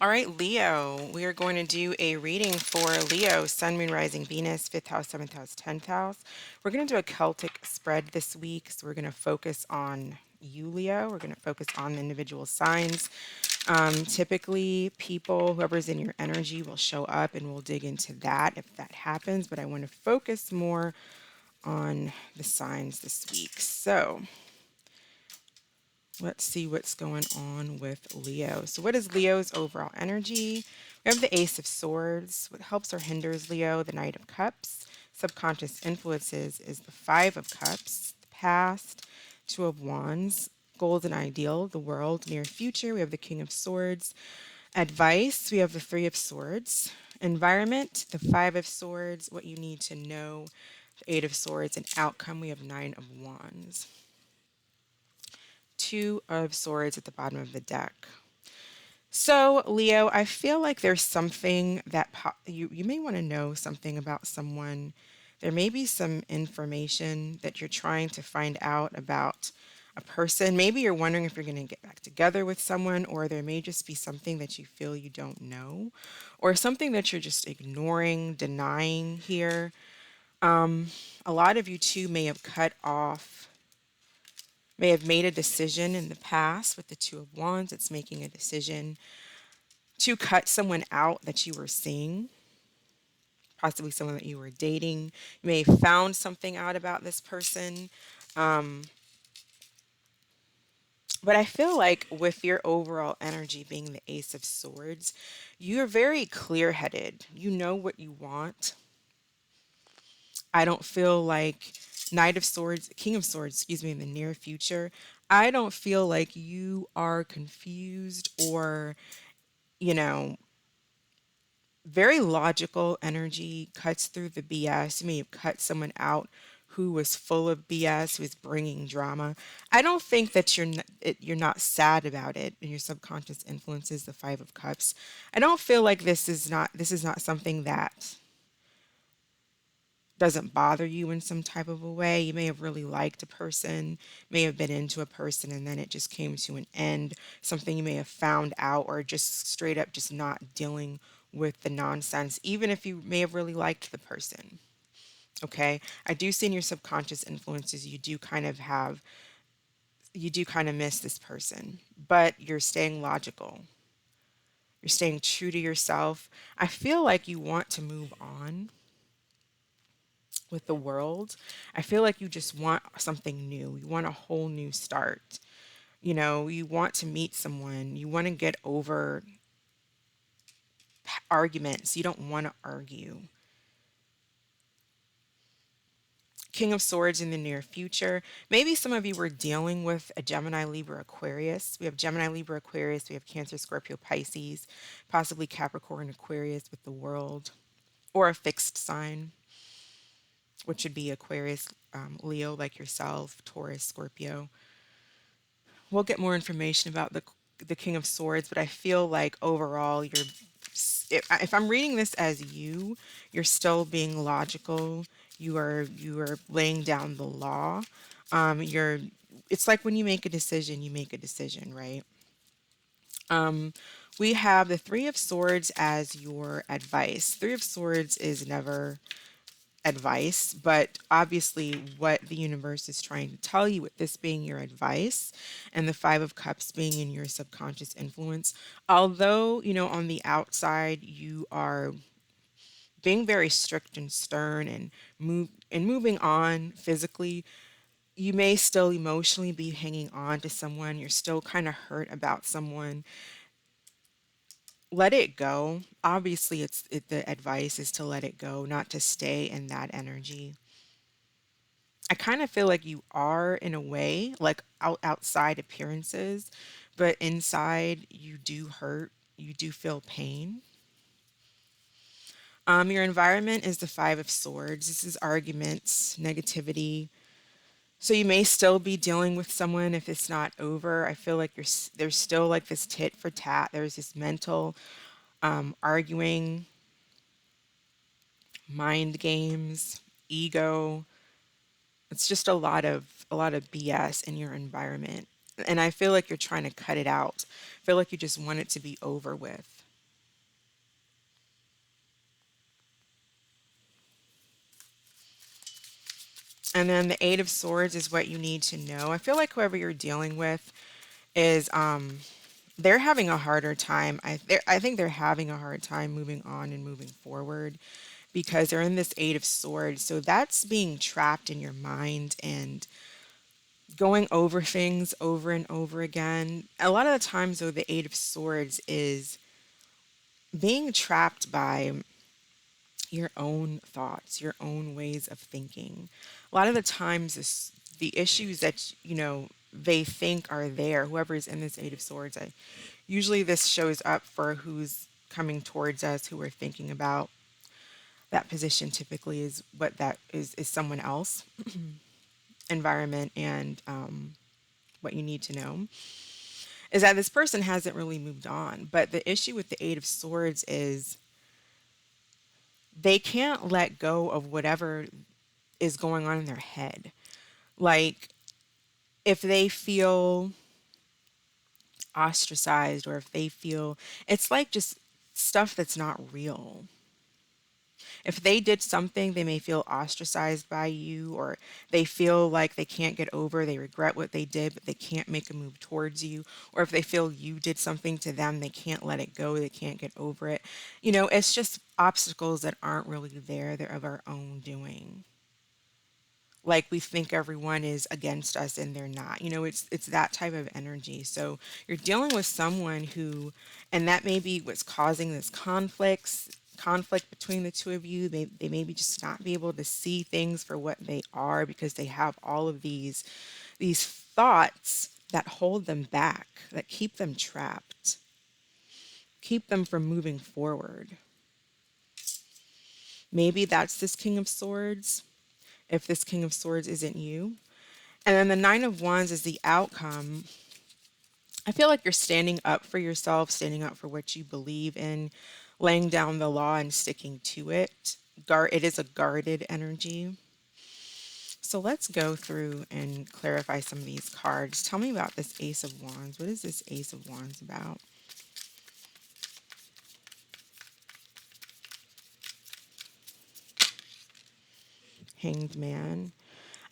All right, Leo, we are going to do a reading for Leo, Sun, Moon, Rising, Venus, 5th house, 7th house, 10th house. We're going to do a Celtic spread this week. So we're going to focus on you, Leo. We're going to focus on the individual signs. Typically, people, whoever's in your energy, will show up and we'll dig into that if that happens. But I want to focus more on the signs this week. So let's see what's going on with Leo. So what is Leo's overall energy? We have the Ace of Swords. What helps or hinders Leo? The Knight of Cups. Subconscious influences is the Five of Cups. The past, Two of Wands. Goals and ideal, the world, near future. We have the King of Swords. Advice, we have the Three of Swords. Environment, the Five of Swords. What you need to know, the Eight of Swords. And outcome, we have Nine of Wands. Two of Swords at the bottom of the deck. So, Leo, I feel like there's something that you may want to know something about someone. There may be some information that you're trying to find out about a person. Maybe you're wondering if you're going to get back together with someone, or there may just be something that you feel you don't know, or something that you're just ignoring, denying here. A lot of you too may have made a decision in the past with the Two of Wands. It's making a decision to cut someone out that you were seeing, possibly someone that you were dating. You may have found something out about this person. Um, but I feel like with your overall energy being the Ace of Swords, you're very clear headed. You know what you want. I don't feel like Knight of Swords, King of Swords, excuse me, in the near future. I don't feel like you are confused or, you know, very logical energy cuts through the BS. You may have cut someone out who was full of BS, who was bringing drama. I don't think that you're not sad about it, and your subconscious influences the Five of Cups. I don't feel like this is not something that doesn't bother you in some type of a way. You may have really liked a person, may have been into a person, and then it just came to an end. Something you may have found out, or just straight up just not dealing with the nonsense, even if you may have really liked the person. Okay. I do see in your subconscious influences, you do kind of miss this person, but you're staying logical. You're staying true to yourself. I feel like you want to move on with the world. I feel like you just want something new. You want a whole new start. You want to meet someone. You want to get over arguments. You don't want to argue. King of Swords in the near future. Maybe some of you were dealing with a Gemini, Libra, Aquarius. We have Gemini, Libra, Aquarius. We have Cancer, Scorpio, Pisces, possibly Capricorn, Aquarius with the world, or a fixed sign, which would be Aquarius, Leo, like yourself, Taurus, Scorpio. We'll get more information about the King of Swords, but I feel like overall if I'm reading this as you're still being logical. You are laying down the law. You're It's like when you make a decision, right? Um, we have the Three of Swords as your advice. Three of Swords is never advice, but obviously what the universe is trying to tell you with this being your advice and the Five of Cups being in your subconscious influence, although, on the outside you are being very strict and stern and moving on physically, you may still emotionally be hanging on to someone. You're still kind of hurt about someone. Let it go. Obviously, the advice is to let it go, not to stay in that energy. I kind of feel like you are in a way, like outside appearances, but inside you do hurt. You do feel pain. Your environment is the Five of Swords. This is arguments, negativity. So you may still be dealing with someone if it's not over. I feel like there's still like this tit for tat. There's this mental arguing, mind games, ego. It's just a lot of BS in your environment. And I feel like you're trying to cut it out. I feel like you just want it to be over with. And then the Eight of Swords is what you need to know. I feel like whoever you're dealing with is they're having a harder time. I think they're having a hard time moving on and moving forward because they're in this Eight of Swords. So that's being trapped in your mind and going over things over and over again. A lot of the times, though, the Eight of Swords is being trapped by your own thoughts, your own ways of thinking. A lot of the times, the issues that, they think are there, whoever is in this Eight of Swords, usually this shows up for who's coming towards us, who we're thinking about. That position typically is what that is someone else, environment, and what you need to know is that this person hasn't really moved on. But the issue with the Eight of Swords is they can't let go of whatever is going on in their head. Like, if they feel ostracized or if they feel, it's like just stuff that's not real. If they did something, they may feel ostracized by you, or they feel like they can't get over, they regret what they did, but they can't make a move towards you. Or if they feel you did something to them, they can't let it go, they can't get over it. It's just obstacles that aren't really there, they're of our own doing. Like we think everyone is against us and they're not. It's that type of energy. So you're dealing with someone who, and that may be what's causing this conflict between the two of you. They maybe just not be able to see things for what they are because they have all of these thoughts that hold them back, that keep them trapped, keep them from moving forward. Maybe that's this King of Swords, if this King of Swords isn't you. And then the Nine of Wands is the outcome. I feel like you're standing up for yourself, standing up for what you believe in, laying down the law and sticking to it. It is a guarded energy. So let's go through and clarify some of these cards. Tell me about this Ace of Wands. What is this Ace of Wands about? Hanged Man.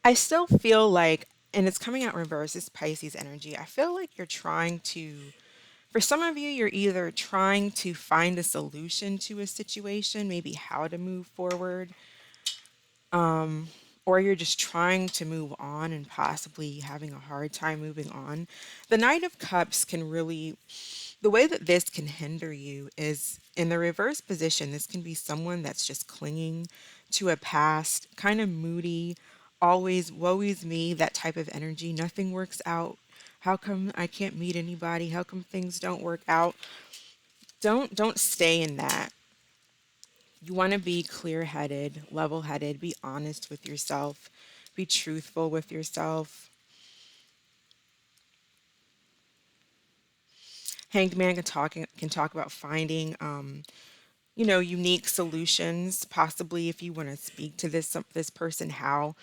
I still feel like, and it's coming out reverse, this Pisces energy. I feel like you're trying to, for some of you, you're either trying to find a solution to a situation, maybe how to move forward, or you're just trying to move on and possibly having a hard time moving on. The Knight of Cups can really, the way that this can hinder you is in the reverse position. This can be someone that's just clinging to a past, kind of moody, always woe is me, that type of energy. Nothing works out. How come I can't meet anybody? How come things don't work out? Don't stay in that. You want to be clear-headed, level-headed, be honest with yourself, be truthful with yourself. Hanged Man can talk about finding unique solutions. Possibly if you want to speak to this person, how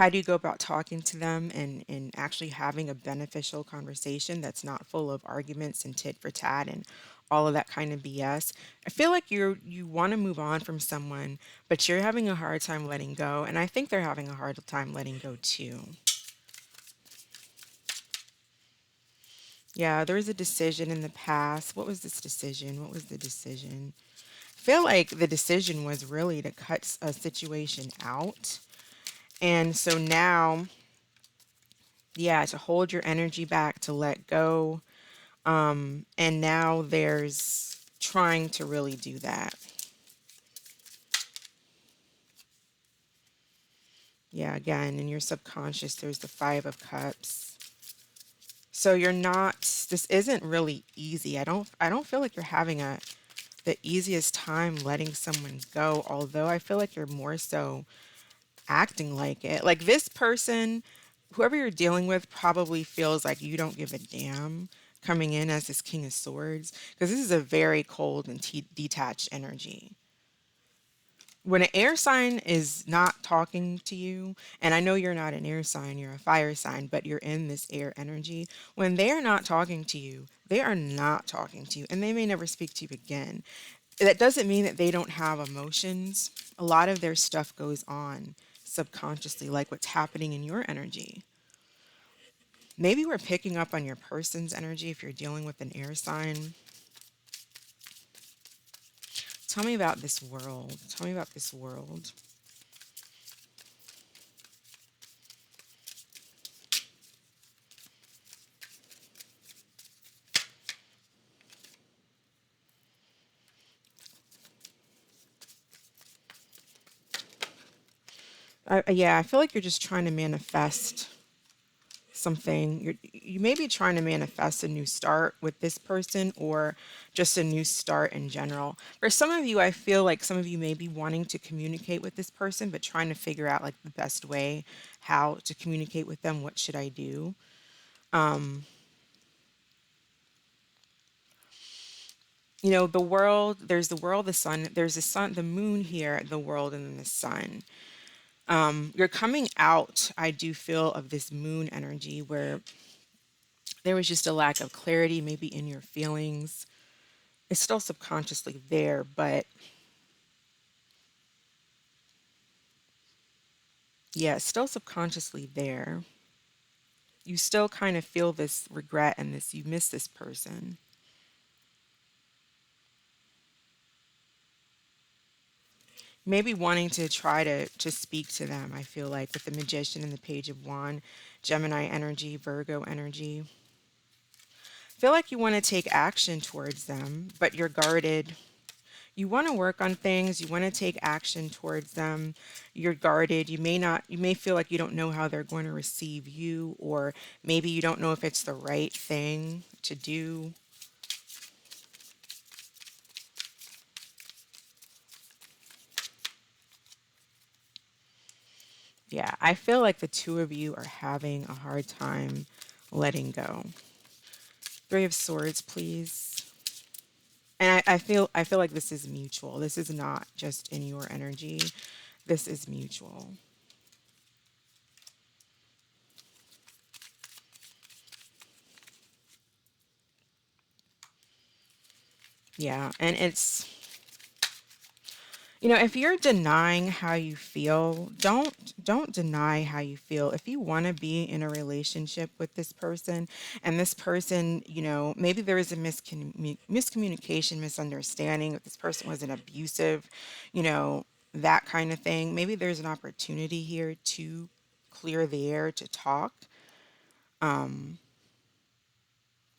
do you go about talking to them and actually having a beneficial conversation that's not full of arguments and tit for tat and all of that kind of BS. I feel like you want to move on from someone, but you're having a hard time letting go, and I think they're having a hard time letting go too. Yeah, there was a decision in the past. What was this decision? What was the decision? I feel like the decision was really to cut a situation out. And so now, yeah, to hold your energy back, to let go. And now there's trying to really do that. Yeah, again, in your subconscious, there's the Five of Cups. So you're not, this isn't really easy. I don't feel like you're having the easiest time letting someone go, although I feel like you're more so acting like it. Like this person, whoever you're dealing with, probably feels like you don't give a damn coming in as this King of Swords, because this is a very cold and detached energy. When an air sign is not talking to you, and I know you're not an air sign, you're a fire sign, but you're in this air energy, when they are not talking to you, they are not talking to you, and they may never speak to you again. That doesn't mean that they don't have emotions. A lot of their stuff goes on subconsciously, like what's happening in your energy. Maybe we're picking up on your person's energy if you're dealing with an air sign. Tell me about this world. Tell me about this world. Yeah, I feel like you're just trying to manifest something. You may be trying to manifest a new start with this person, or just a new start in general. For some of you, I feel like some of you may be wanting to communicate with this person, but trying to figure out like the best way how to communicate with them. What should I do? You know, the world, there's the world, the sun, there's the sun, the moon here, the world, and then the sun. You're coming out, I do feel, of this moon energy where there was just a lack of clarity, maybe in your feelings. It's still subconsciously there, but yeah, it's still subconsciously there. You still kind of feel this regret and this, you miss this person. Maybe wanting to try to speak to them, I feel like, with the magician and the page of wand, Gemini energy, Virgo energy. Feel like you want to take action towards them, but you're guarded. You want to work on things, you want to take action towards them. You're guarded. You may feel like you don't know how they're going to receive you, or maybe you don't know if it's the right thing to do. Yeah, I feel like the two of you are having a hard time letting go. Three of Swords, please. And I feel like this is mutual. This is not just in your energy. This is mutual. Yeah, and it's, you know, if you're denying how you feel, don't deny how you feel. If you want to be in a relationship with this person, and this person, you know, maybe there is a miscommunication, misunderstanding, if this person was an abusive, you know, that kind of thing. Maybe there's an opportunity here to clear the air, to talk.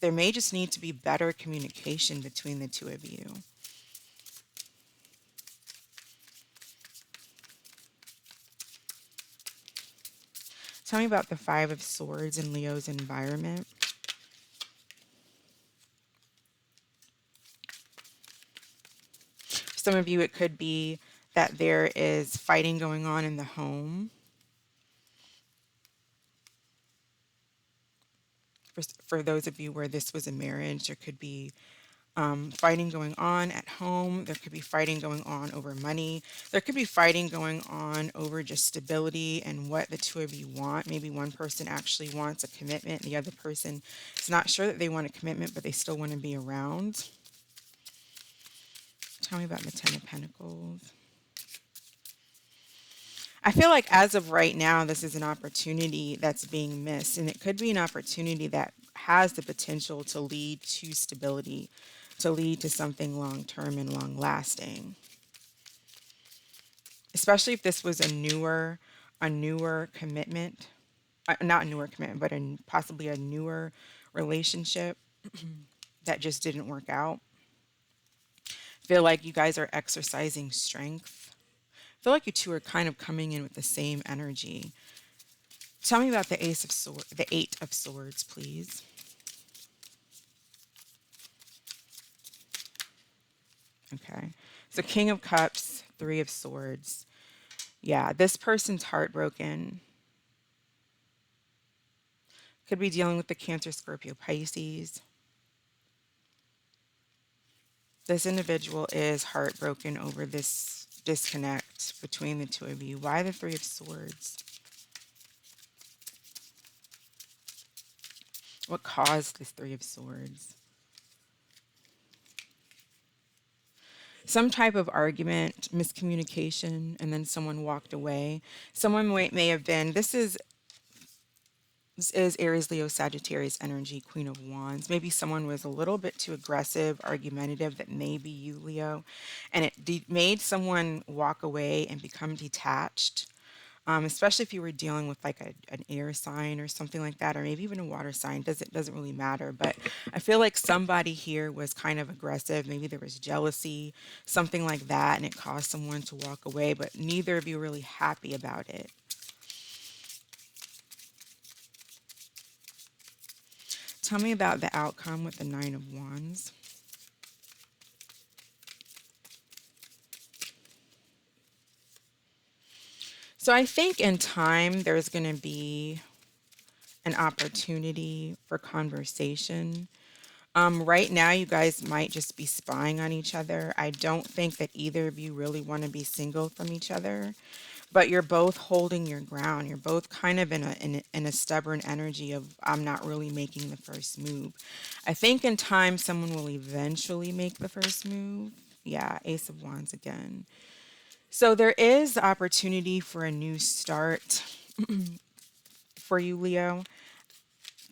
There may just need to be better communication between the two of you. Tell me about the Five of Swords in Leo's environment. For some of you, it could be that there is fighting going on in the home. For those of you where this was a marriage, there could be fighting going on at home. There could be fighting going on over money. There could be fighting going on over just stability and what the two of you want. Maybe one person actually wants a commitment, the other person is not sure that they want a commitment, but they still want to be around. Tell me about the Ten of Pentacles. I feel like as of right now, this is an opportunity that's being missed, and it could be an opportunity that has the potential to lead to stability, to lead to something long term and long lasting. Especially if this was a newer commitment, not a newer commitment, but possibly a newer relationship that just didn't work out. Feel like you guys are exercising strength. Feel like you two are kind of coming in with the same energy. Tell me about the Eight of Swords, please. Okay. So King of Cups, Three of Swords. Yeah, this person's heartbroken. Could be dealing with the Cancer, Scorpio, Pisces. This individual is heartbroken over this disconnect between the two of you. Why the Three of Swords? What caused this Three of Swords? Some type of argument, miscommunication, and then someone walked away. Someone may have been, this is Aries, Leo, Sagittarius energy, Queen of Wands. Maybe someone was a little bit too aggressive, argumentative, that may be you, Leo, and it made someone walk away and become detached. Especially if you were dealing with like an air sign or something like that, or maybe even a water sign, doesn't really matter. But I feel like somebody here was kind of aggressive. Maybe there was jealousy, something like that, and it caused someone to walk away. But neither of you really happy about it. Tell me about the outcome with the Nine of Wands. So I think in time there's going to be an opportunity for conversation. Right now, you guys might just be spying on each other. I don't think that either of you really want to be single from each other, but you're both holding your ground. You're both kind of in a stubborn energy of I'm not really making the first move. I think in time someone will eventually make the first move. Yeah, Ace of Wands again. So there is opportunity for a new start for you, Leo,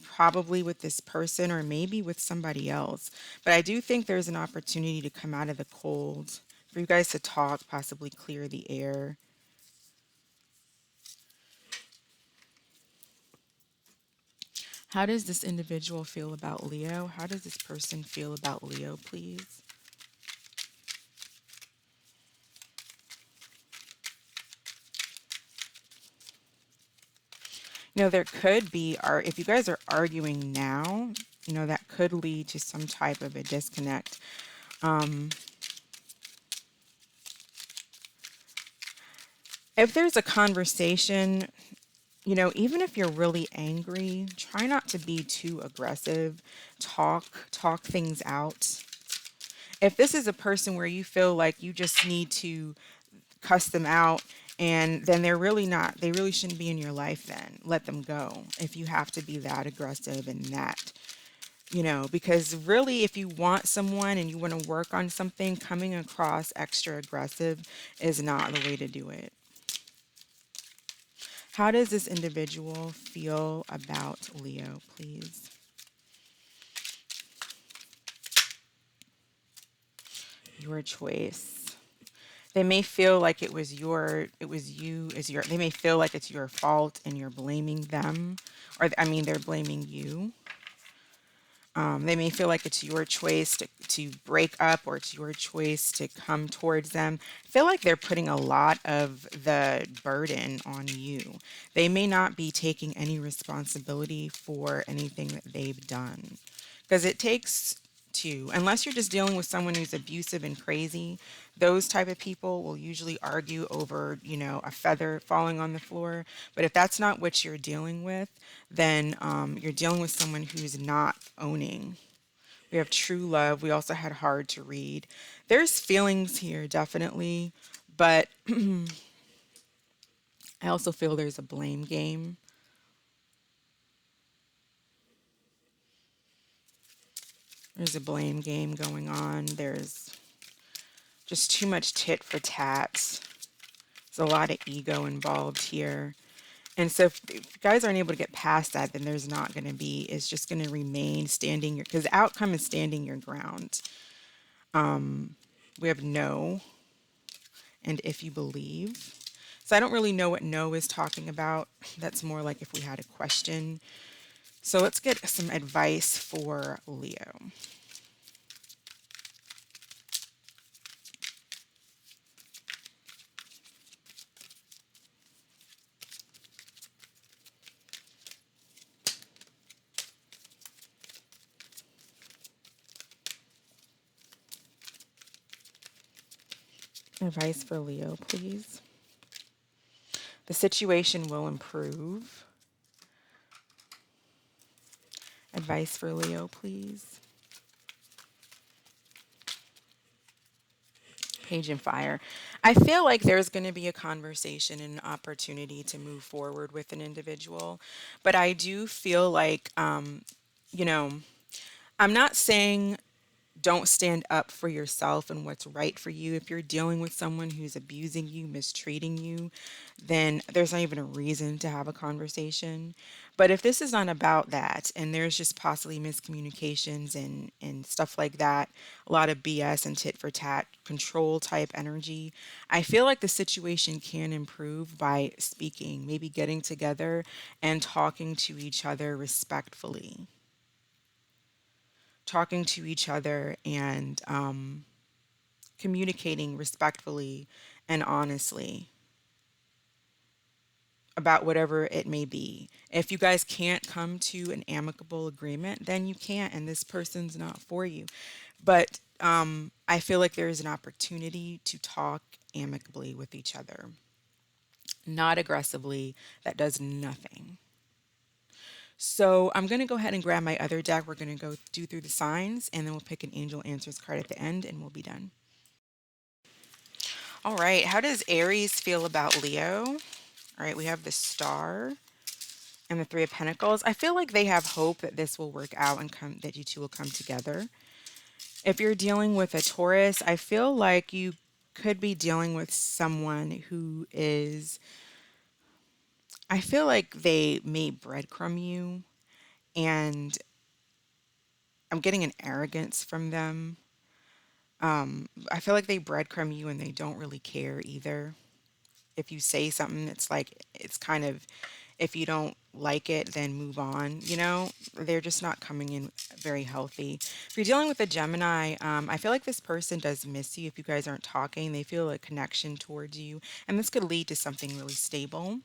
probably with this person or maybe with somebody else. But I do think there's an opportunity to come out of the cold, for you guys to talk, possibly clear the air. How does this individual feel about Leo? How does this person feel about Leo, please? There could be, if you guys are arguing now, that could lead to some type of a disconnect. If there's a conversation, even if you're really angry, try not to be too aggressive. Talk things out. If this is a person where you feel like you just need to cuss them out, and then they really shouldn't be in your life, then let them go. If you have to be that aggressive and that, because really, if you want someone and you want to work on something, coming across extra aggressive is not the way to do it. How does this individual feel about Leo, please? Your choice. They may feel like they may feel like it's your fault and you're blaming them, or I mean, they're blaming you. They may feel like it's your choice to break up, or it's your choice to come towards them. I feel like they're putting a lot of the burden on you. They may not be taking any responsibility for anything that they've done. Because it takes two, unless you're just dealing with someone who's abusive and crazy, those type of people will usually argue over, a feather falling on the floor. But if that's not what you're dealing with, then you're dealing with someone who's not owning. We have true love. We also had hard to read. There's feelings here, definitely. But I also feel there's a blame game. There's a blame game going on. There's just too much tit for tat. There's a lot of ego involved here. And so if you guys aren't able to get past that, then there's not going to be, it's just going to remain standing your, because the outcome is standing your ground. We have no, and if you believe. So I don't really know what no is talking about. That's more like if we had a question. So let's get some advice for Leo. Advice for Leo, please. The situation will improve. Advice for Leo, please. Page and Fire. I feel like there's going to be a conversation and an opportunity to move forward with an individual. But I do feel like, you know, I'm not saying don't stand up for yourself and what's right for you. If you're dealing with someone who's abusing you, mistreating you, then there's not even a reason to have a conversation. But if this is not about that and there's just possibly miscommunications and stuff like that, a lot of BS and tit for tat control type energy, I feel like the situation can improve by speaking, maybe getting together and talking to each other respectfully, talking to each other and communicating respectfully and honestly about whatever it may be. If you guys can't come to an amicable agreement, then you can't, and this person's not for you. But I feel like there is an opportunity to talk amicably with each other, not aggressively. That does nothing. So I'm going to go ahead and grab my other deck. We're going to go do through the signs, and then we'll pick an angel answers card at the end, and we'll be done. All right. How does Aries feel about Leo? All right. We have the Star and the Three of Pentacles. I feel like they have hope that this will work out and that you two will come together. If you're dealing with a Taurus, I feel like you could be dealing with someone who is, I feel like they may breadcrumb you, and I'm getting an arrogance from them. I feel like they breadcrumb you and they don't really care either. If you say something, it's like, it's kind of, if you don't like it, then move on. They're just not coming in very healthy. If you're dealing with a Gemini, I feel like this person does miss you. If you guys aren't talking, they feel a connection towards you, and this could lead to something really stable.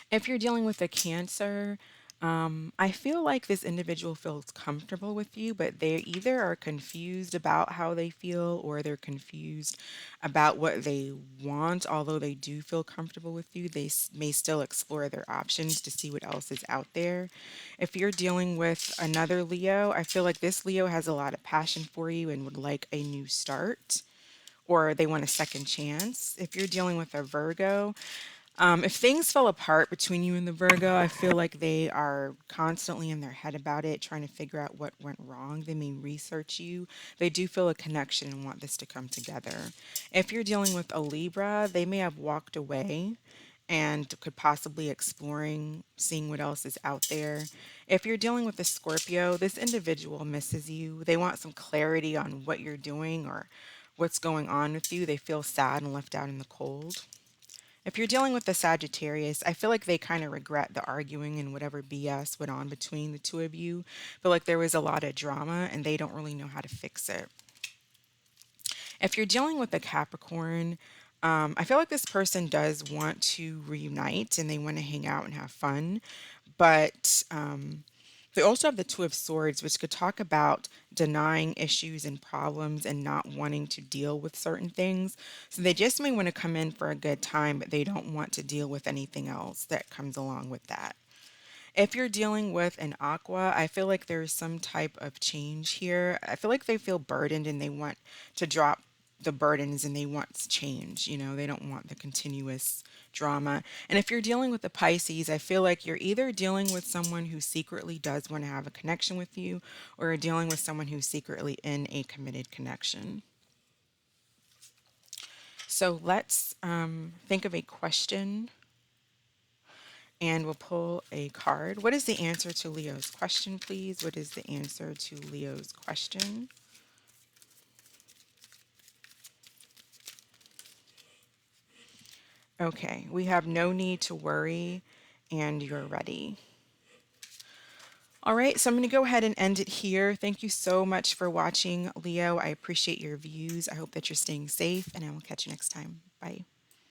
If you're dealing with a Cancer, I feel like this individual feels comfortable with you, but they either are confused about how they feel or they're confused about what they want. Although they do feel comfortable with you, they may still explore their options to see what else is out there. If you're dealing with another Leo, I feel like this Leo has a lot of passion for you and would like a new start, or they want a second chance. If you're dealing with a Virgo, if things fell apart between you and the Virgo, I feel like they are constantly in their head about it, trying to figure out what went wrong. They may research you. They do feel a connection and want this to come together. If you're dealing with a Libra, they may have walked away and could possibly exploring, seeing what else is out there. If you're dealing with a Scorpio, this individual misses you. They want some clarity on what you're doing or what's going on with you. They feel sad and left out in the cold. If you're dealing with the Sagittarius, I feel like they kind of regret the arguing and whatever BS went on between the two of you. I feel like there was a lot of drama and they don't really know how to fix it. If you're dealing with a Capricorn, I feel like this person does want to reunite and they want to hang out and have fun, but they also have the Two of Swords, which could talk about denying issues and problems and not wanting to deal with certain things. So they just may want to come in for a good time, but they don't want to deal with anything else that comes along with that. If you're dealing with an Aqua, I feel like there's some type of change here. I feel like they feel burdened and they want to drop the burdens and they want change. They don't want the continuous drama. And if you're dealing with the Pisces, I feel like you're either dealing with someone who secretly does want to have a connection with you, or you're dealing with someone who's secretly in a committed connection. So let's think of a question and we'll pull a card. What is the answer to Leo's question, please? What is the answer to Leo's question? Okay, we have no need to worry and you're ready. All right, so I'm going to go ahead and end it here. Thank you so much for watching, Leo. I appreciate your views. I hope that you're staying safe, and I will catch you next time. Bye.